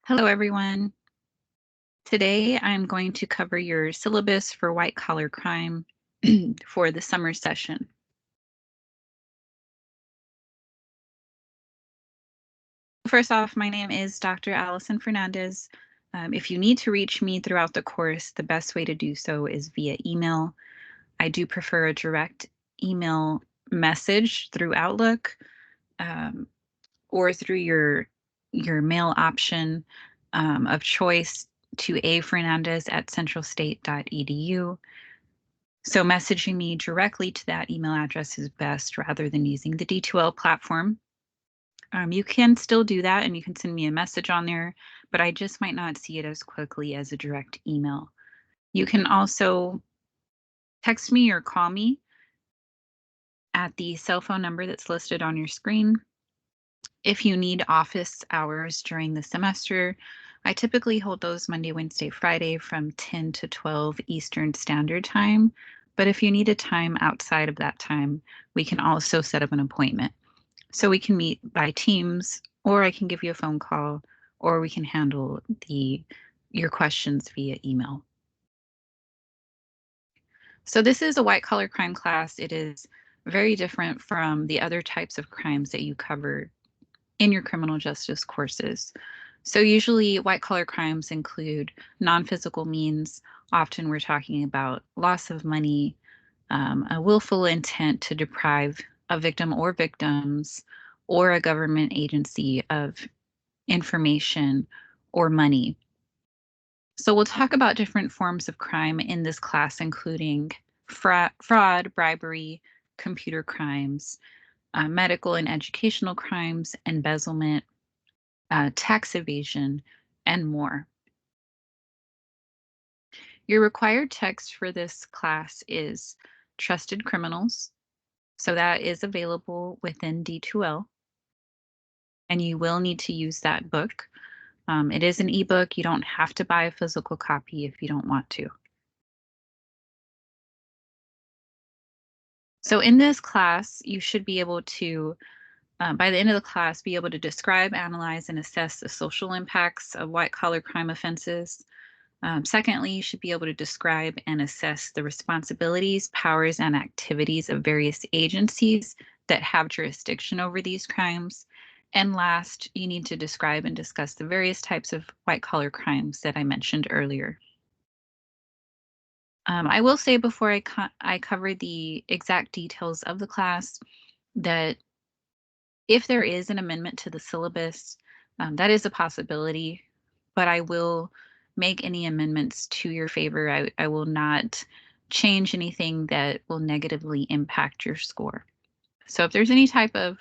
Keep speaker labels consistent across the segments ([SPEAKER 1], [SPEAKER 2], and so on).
[SPEAKER 1] Hello, everyone. Today I'm going to cover your syllabus for white-collar crime for the summer session. First off, my name is Dr. Allison Fernandez. If you need to reach me throughout the course, the best way to do so is via email. I do prefer a direct email message through Outlook or through your mail option of choice to afernandez@centralstate.edu. So messaging me directly to that email address is best rather than using the D2L platform. You can still do that and you can send me a message on there, but I just might not see it as quickly as a direct email. You can also text me or call me at the cell phone number that's listed on your screen. If you need office hours during the semester, I typically hold those Monday, Wednesday, Friday from 10 to 12 Eastern Standard Time. But if you need a time outside of that time, we can also set up an appointment. So we can meet by Teams, or I can give you a phone call, or we can handle your questions via email. So this is a white-collar crime class. It is very different from the other types of crimes that you cover in your criminal justice courses. So usually white-collar crimes include non-physical means. Often we're talking about loss of money, a willful intent to deprive a victim or victims or a government agency of information or money. So we'll talk about different forms of crime in this class, including fraud, bribery, computer crimes, medical and educational crimes, embezzlement, tax evasion, and more. Your required text for this class is Trusted Criminals. So that is available within D2L. And you will need to use that book. It is an ebook. You don't have to buy a physical copy if you don't want to. So in this class, you should be able to, by the end of the class, be able to describe, analyze, and assess the social impacts of white-collar crime offenses. Secondly, you should be able to describe and assess the responsibilities, powers, and activities of various agencies that have jurisdiction over these crimes. And last, you need to describe and discuss the various types of white-collar crimes that I mentioned earlier. I will say before I cover the exact details of the class that if there is an amendment to the syllabus, that is a possibility, but I will make any amendments to your favor. I will not change anything that will negatively impact your score. So if there's any type of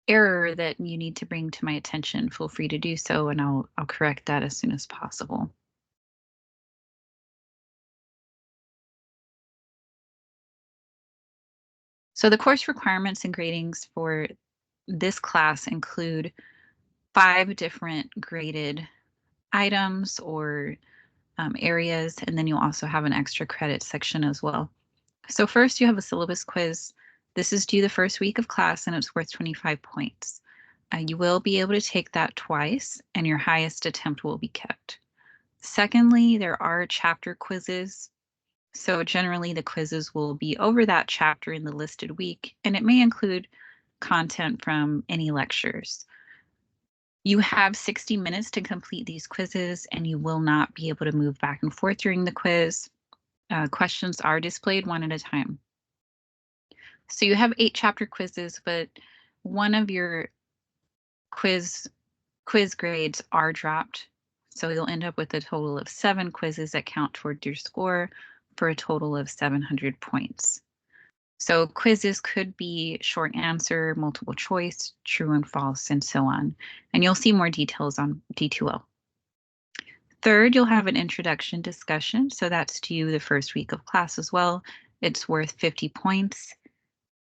[SPEAKER 1] error that you need to bring to my attention, feel free to do so, and I'll correct that as soon as possible. So the course requirements and gradings for this class include 5 different graded items or areas, and then you'll also have an extra credit section as well. So first you have a syllabus quiz. This is due the first week of class and it's worth 25 points. You will be able to take that twice and your highest attempt will be kept. Secondly, there are chapter quizzes. So generally the quizzes will be over that chapter in the listed week, and it may include content from any lectures. You have 60 minutes to complete these quizzes, and you will not be able to move back and forth during the quiz. Questions are displayed one at a time. So you have 8 chapter quizzes, but one of your quiz grades are dropped. So you'll end up with a total of 7 quizzes that count toward your score for a total of 700 points. So quizzes could be short answer, multiple choice, true and false, and so on. And you'll see more details on D2L. Third, you'll have an introduction discussion. So that's due the first week of class as well. It's worth 50 points.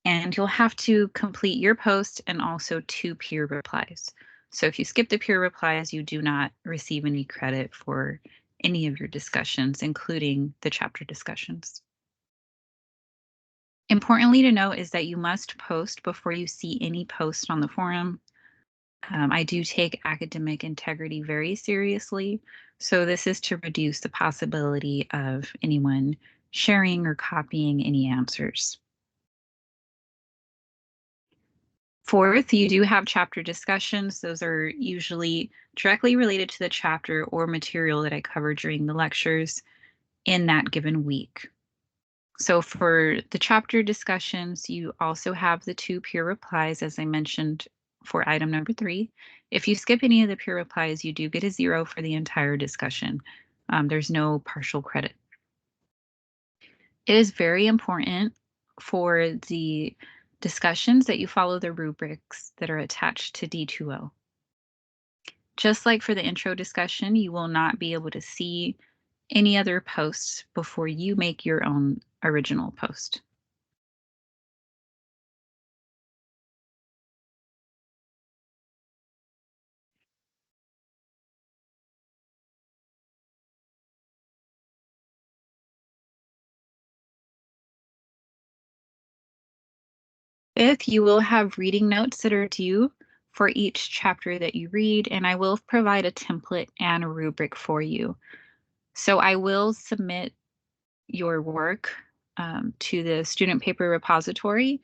[SPEAKER 1] And you'll have to complete your post and also 2 peer replies. So if you skip the peer replies, you do not receive any credit for any of your discussions, including the chapter discussions. Importantly to note is that you must post before you see any post on the forum. I do take academic integrity very seriously, so this is to reduce the possibility of anyone sharing or copying any answers. Fourth, you do have chapter discussions. Those are usually directly related to the chapter or material that I cover during the lectures in that given week. So for the chapter discussions, you also have the 2 peer replies, as I mentioned for item number 3. If you skip any of the peer replies, you do get a 0 for the entire discussion. There's no partial credit. It is very important for the discussions that you follow the rubrics that are attached to D2O. Just like for the intro discussion, you will not be able to see any other posts before you make your own original post. Fifth, you will have reading notes that are due for each chapter that you read, and I will provide a template and a rubric for you. So I will submit your work to the student paper repository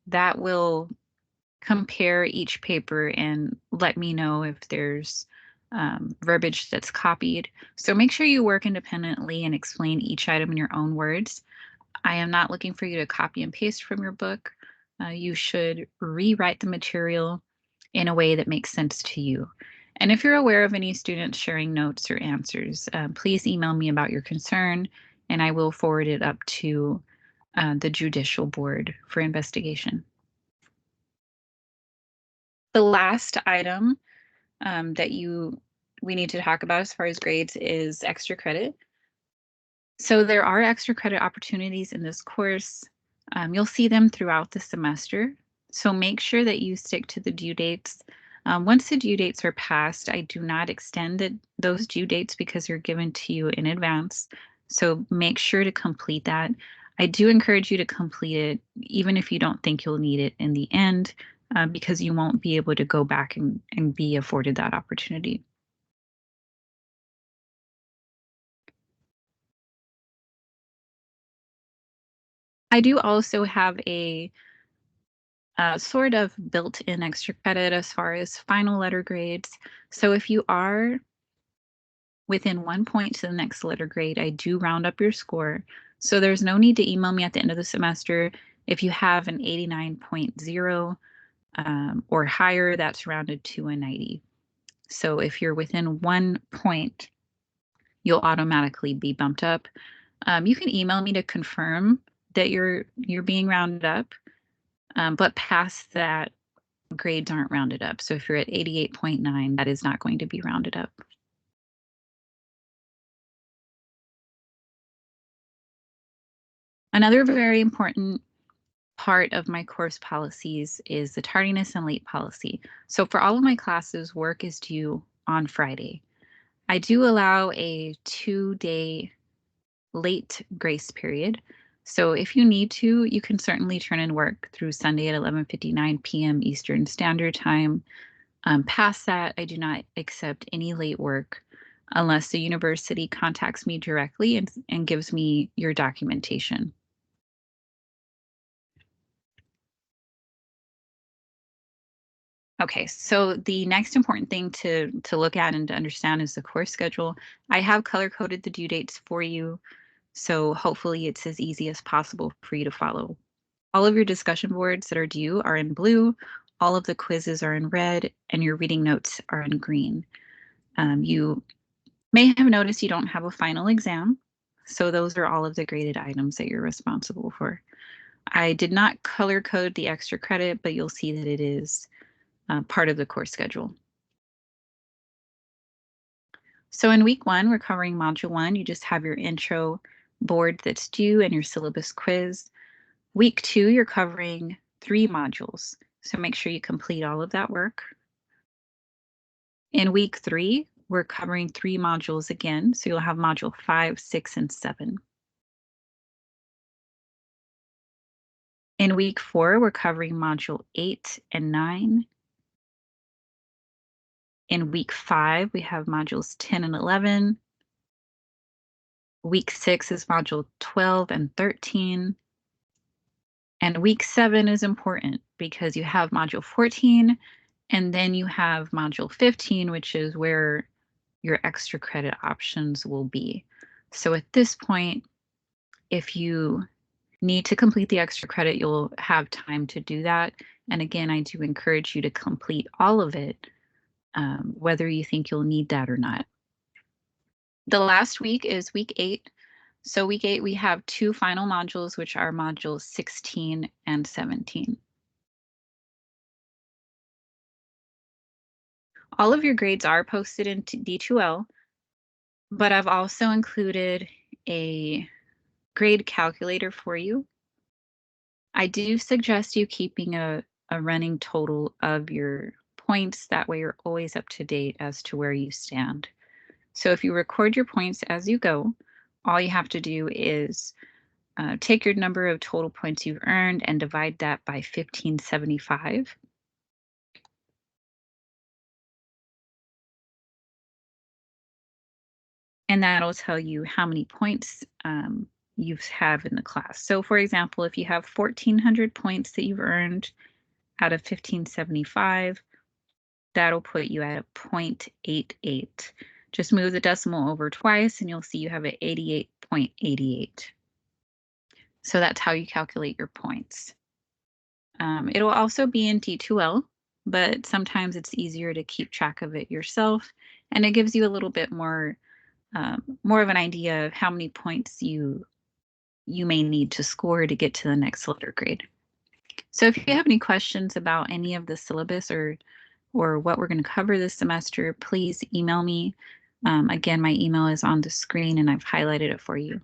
[SPEAKER 1] that will compare each paper and let me know if there's verbiage that's copied. So make sure you work independently and explain each item in your own words. I am not looking for you to copy and paste from your book. You should rewrite the material in a way that makes sense to you. And if you're aware of any students sharing notes or answers, please email me about your concern and I will forward it up to the judicial board for investigation. The last item that we need to talk about as far as grades is extra credit. So there are extra credit opportunities in this course. You'll see them throughout the semester. So make sure that you stick to the due dates. Once the due dates are passed, I do not extend those due dates because they're given to you in advance. So make sure to complete that. I do encourage you to complete it, even if you don't think you'll need it in the end, because you won't be able to go back and be afforded that opportunity. I do also have a sort of built-in extra credit as far as final letter grades. So if you are within 1 point to the next letter grade, I do round up your score. So there's no need to email me at the end of the semester. If you have an 89.0 or higher, that's rounded to a 90. So if you're within 1 point, you'll automatically be bumped up. You can email me to confirm that you're being rounded up, but past that, grades aren't rounded up. So if you're at 88.9, that is not going to be rounded up. Another very important part of my course policies is the tardiness and late policy. So for all of my classes, work is due on Friday. I do allow a 2-day late grace period. So if you need to, you can certainly turn in work through Sunday at 11:59 p.m. Eastern Standard Time. Past that, I do not accept any late work unless the university contacts me directly and gives me your documentation. Okay, so the next important thing to look at and to understand is the course schedule. I have color coded the due dates for you, so hopefully it's as easy as possible for you to follow. All of your discussion boards that are due are in blue, all of the quizzes are in red, and your reading notes are in green. You may have noticed you don't have a final exam, so those are all of the graded items that you're responsible for. I did not color code the extra credit, but you'll see that it is part of the course schedule. So in week 1, we're covering module 1. You just have your intro board that's due and your syllabus quiz. Week 2, you're covering 3 modules. So make sure you complete all of that work. In week 3, we're covering 3 modules again. So you'll have module 5, 6, and 7. In week 4, we're covering module 8 and 9. In week 5, we have modules 10 and 11. Week 6 is module 12 and 13. And week 7 is important because you have module 14, and then you have module 15, which is where your extra credit options will be. So at this point, if you need to complete the extra credit, you'll have time to do that. And again, I do encourage you to complete all of it, whether you think you'll need that or not. The last week is week 8. So week 8, we have 2 final modules, which are modules 16 and 17. All of your grades are posted in D2L, but I've also included a grade calculator for you. I do suggest you keeping a running total of your points. That way you're always up to date as to where you stand. So if you record your points as you go, all you have to do is take your number of total points you've earned and divide that by 1575. And that'll tell you how many points you have in the class. So for example, if you have 1,400 points that you've earned out of 1575, that'll put you at a 0.88. Just move the decimal over twice and you'll see you have an 88.88. So that's how you calculate your points. It'll also be in D2L, but sometimes it's easier to keep track of it yourself, and it gives you a little bit more of an idea of how many points you may need to score to get to the next letter grade. So if you have any questions about any of the syllabus or what we're going to cover this semester, please email me. Again, my email is on the screen and I've highlighted it for you.